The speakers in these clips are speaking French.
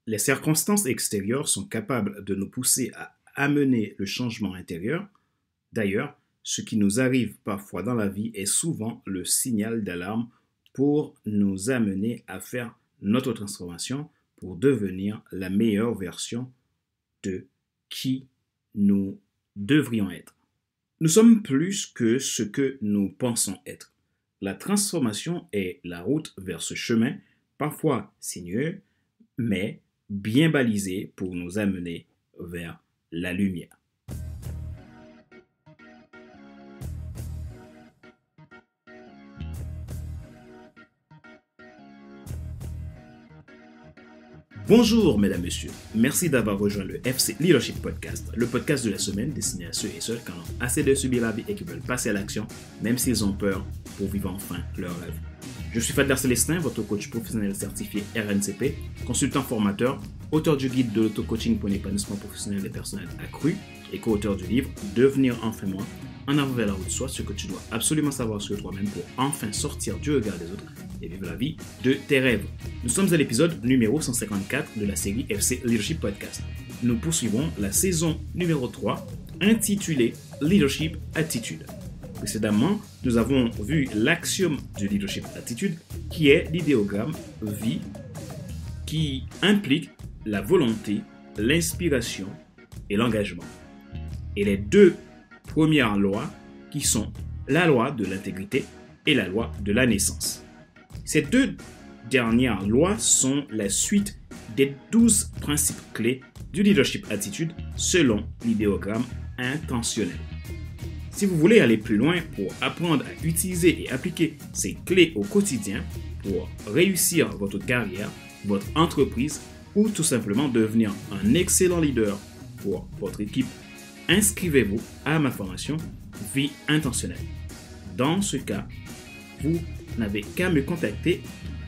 Les circonstances extérieures sont capables de nous pousser à amener le changement intérieur. D'ailleurs, ce qui nous arrive parfois dans la vie est souvent le signal d'alarme pour nous amener à faire notre transformation pour devenir la meilleure version de qui nous devrions être. Nous sommes plus que ce que nous pensons être. La transformation est la route vers ce chemin, parfois sinueux, mais bien balisé pour nous amener vers la lumière. Bonjour mesdames, messieurs. Merci d'avoir rejoint le FC Leadership Podcast, le podcast de la semaine destiné à ceux et celles qui en ont assez de subir la vie et qui veulent passer à l'action, même s'ils ont peur, pour vivre enfin leur rêve. Je suis Fadler Célestin, votre coach professionnel certifié RNCP, consultant formateur, auteur du guide de l'auto-coaching pour l'épanouissement professionnel des personnels accru et co-auteur du livre « Devenir enfin moi, en avant vers la route de soi, ce que tu dois absolument savoir sur toi-même pour enfin sortir du regard des autres et vivre la vie de tes rêves. » Nous sommes à l'épisode numéro 154 de la série FC Leadership Podcast. Nous poursuivons la saison numéro 3 intitulée Leadership Attitude. Précédemment, nous avons vu l'axiome du leadership attitude qui est l'idéogramme vie qui implique la volonté, l'inspiration et l'engagement. Et les deux premières lois qui sont la loi de l'intégrité et la loi de la naissance. Ces deux dernières lois sont la suite des 12 principes clés du leadership attitude selon l'idéogramme intentionnel. Si vous voulez aller plus loin pour apprendre à utiliser et appliquer ces clés au quotidien pour réussir votre carrière, votre entreprise ou tout simplement devenir un excellent leader pour votre équipe, inscrivez-vous à ma formation Vie intentionnelle. Dans ce cas, vous n'avez qu'à me contacter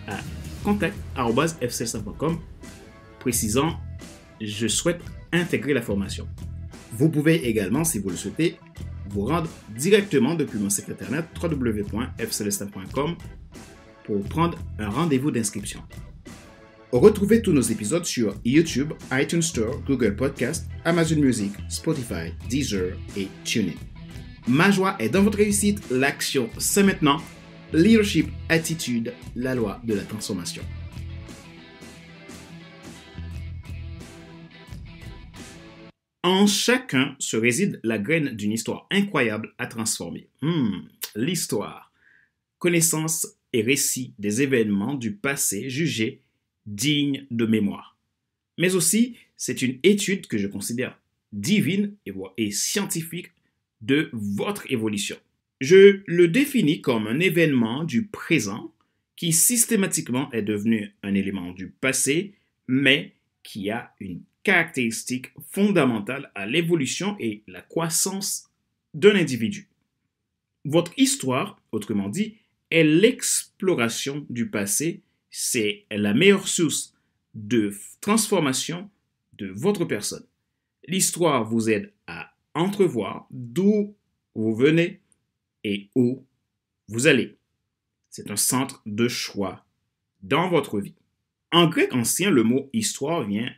à contact@fcelsa.com précisant « Je souhaite intégrer la formation ». Vous pouvez également, si vous le souhaitez, vous rendre directement depuis mon site internet www.fcelestin.com pour prendre un rendez-vous d'inscription. Retrouvez tous nos épisodes sur YouTube, iTunes Store, Google Podcast, Amazon Music, Spotify, Deezer et TuneIn. Ma joie est dans votre réussite. L'action, c'est maintenant. Leadership Attitude, la loi de la transformation. En chacun se réside la graine d'une histoire incroyable à transformer. L'histoire. Connaissance et récit des événements du passé jugés dignes de mémoire. Mais aussi, c'est une étude que je considère divine et scientifique de votre évolution. Je le définis comme un événement du présent qui systématiquement est devenu un élément du passé, mais qui a une caractéristique fondamentale à l'évolution et la croissance d'un individu. Votre histoire, autrement dit, est l'exploration du passé, c'est la meilleure source de transformation de votre personne. L'histoire vous aide à entrevoir d'où vous venez et où vous allez. C'est un centre de choix dans votre vie. En grec ancien, le mot histoire vient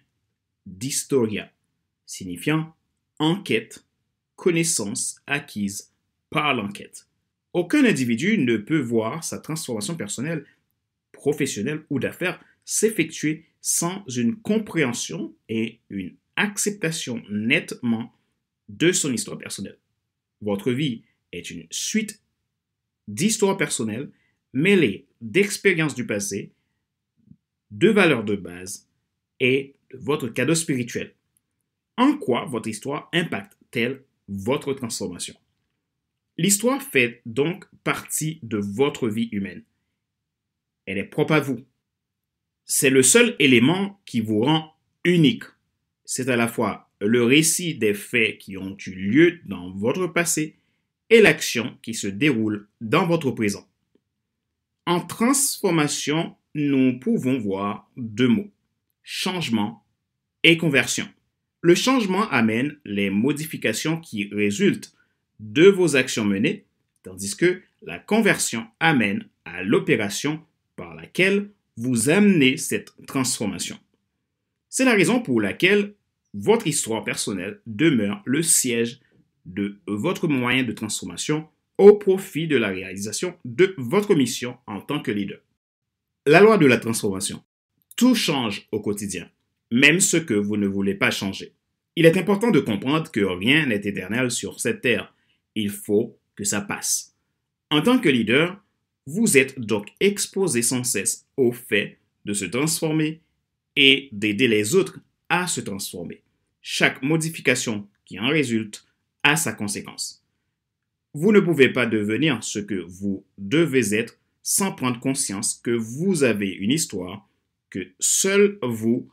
d'historia, signifiant enquête, connaissance acquise par l'enquête. Aucun individu ne peut voir sa transformation personnelle, professionnelle ou d'affaires s'effectuer sans une compréhension et une acceptation nettement de son histoire personnelle. Votre vie est une suite d'histoires personnelles mêlées d'expériences du passé, de valeurs de base et de votre cadeau spirituel. En quoi votre histoire impacte-t-elle votre transformation? L'histoire fait donc partie de votre vie humaine. Elle est propre à vous. C'est le seul élément qui vous rend unique. C'est à la fois le récit des faits qui ont eu lieu dans votre passé et l'action qui se déroule dans votre présent. En transformation, nous pouvons voir deux mots, changement et conversion. Le changement amène les modifications qui résultent de vos actions menées, tandis que la conversion amène à l'opération par laquelle vous amenez cette transformation. C'est la raison pour laquelle votre histoire personnelle demeure le siège de votre moyen de transformation au profit de la réalisation de votre mission en tant que leader. La loi de la transformation. Tout change au quotidien, même ce que vous ne voulez pas changer. Il est important de comprendre que rien n'est éternel sur cette terre. Il faut que ça passe. En tant que leader, vous êtes donc exposé sans cesse au fait de se transformer et d'aider les autres à se transformer. Chaque modification qui en résulte a sa conséquence. Vous ne pouvez pas devenir ce que vous devez être sans prendre conscience que vous avez une histoire que seul vous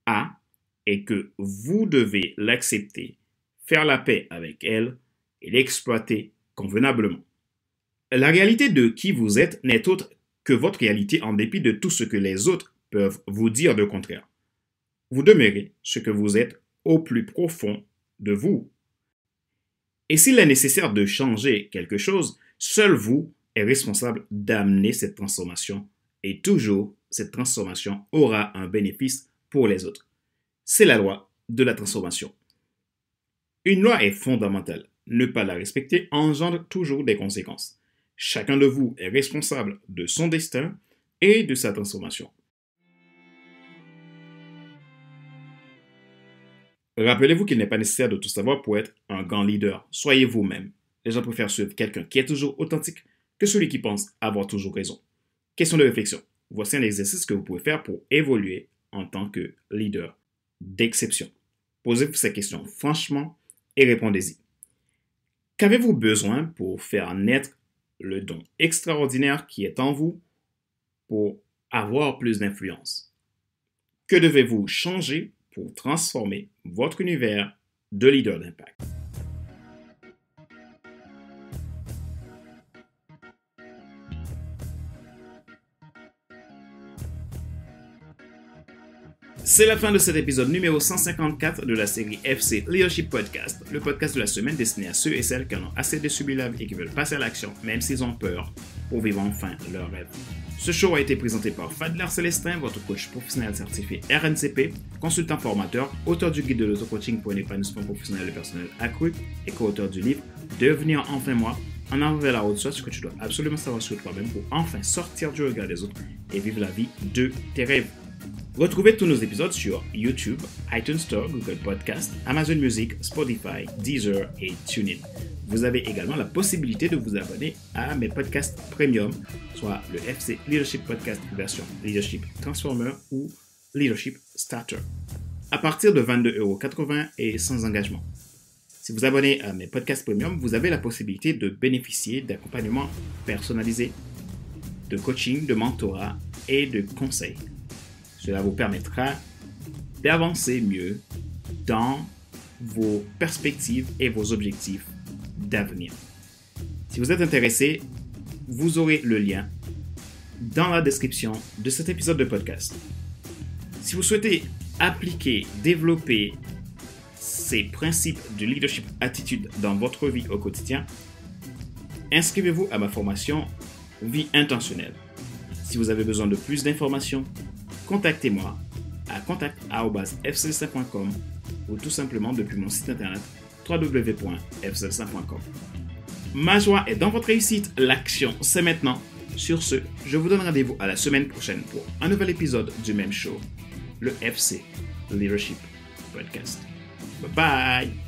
a et que vous devez l'accepter, faire la paix avec elle et l'exploiter convenablement. La réalité de qui vous êtes n'est autre que votre réalité en dépit de tout ce que les autres peuvent vous dire de contraire. Vous demeurez ce que vous êtes au plus profond de vous. Et s'il est nécessaire de changer quelque chose, seul vous est responsable d'amener cette transformation et toujours cette transformation aura un bénéfice pour les autres. C'est la loi de la transformation. Une loi est fondamentale. Ne pas la respecter engendre toujours des conséquences. Chacun de vous est responsable de son destin et de sa transformation. Rappelez-vous qu'il n'est pas nécessaire de tout savoir pour être un grand leader. Soyez vous-même. Les gens préfèrent suivre quelqu'un qui est toujours authentique que celui qui pense avoir toujours raison. Question de réflexion. Voici un exercice que vous pouvez faire pour évoluer en tant que leader d'exception. Posez-vous ces questions franchement et répondez-y. Qu'avez-vous besoin pour faire naître le don extraordinaire qui est en vous pour avoir plus d'influence? Que devez-vous changer pour transformer votre univers de leader d'impact? C'est la fin de cet épisode numéro 154 de la série FC Leadership Podcast, le podcast de la semaine destiné à ceux et celles qui en ont assez de subir la vie et qui veulent passer à l'action, même s'ils ont peur, pour vivre enfin leur rêve. Ce show a été présenté par Fadler Célestin, votre coach professionnel certifié RNCP, consultant formateur, auteur du guide de l'auto-coaching pour un épanouissement professionnel et personnel accru et co-auteur du livre Devenir enfin moi, en avant vers la haute soit ce que tu dois absolument savoir sur toi-même pour enfin sortir du regard des autres et vivre la vie de tes rêves. Retrouvez tous nos épisodes sur YouTube, iTunes Store, Google Podcast, Amazon Music, Spotify, Deezer et TuneIn. Vous avez également la possibilité de vous abonner à mes podcasts premium, soit le FC Leadership Podcast version Leadership Transformer ou Leadership Starter, à partir de 22,80 € et sans engagement. Si vous abonnez à mes podcasts premium, vous avez la possibilité de bénéficier d'accompagnement personnalisé, de coaching, de mentorat et de conseils. Cela vous permettra d'avancer mieux dans vos perspectives et vos objectifs d'avenir. Si vous êtes intéressé, vous aurez le lien dans la description de cet épisode de podcast. Si vous souhaitez appliquer, développer ces principes de leadership attitude dans votre vie au quotidien, inscrivez-vous à ma formation Vie intentionnelle. Si vous avez besoin de plus d'informations, contactez-moi à contact@fcelsa.com ou tout simplement depuis mon site internet www.fcelsa.com. Ma joie est dans votre réussite, l'action c'est maintenant. Sur ce, je vous donne rendez-vous à la semaine prochaine pour un nouvel épisode du même show, le FC Leadership Podcast. Bye bye!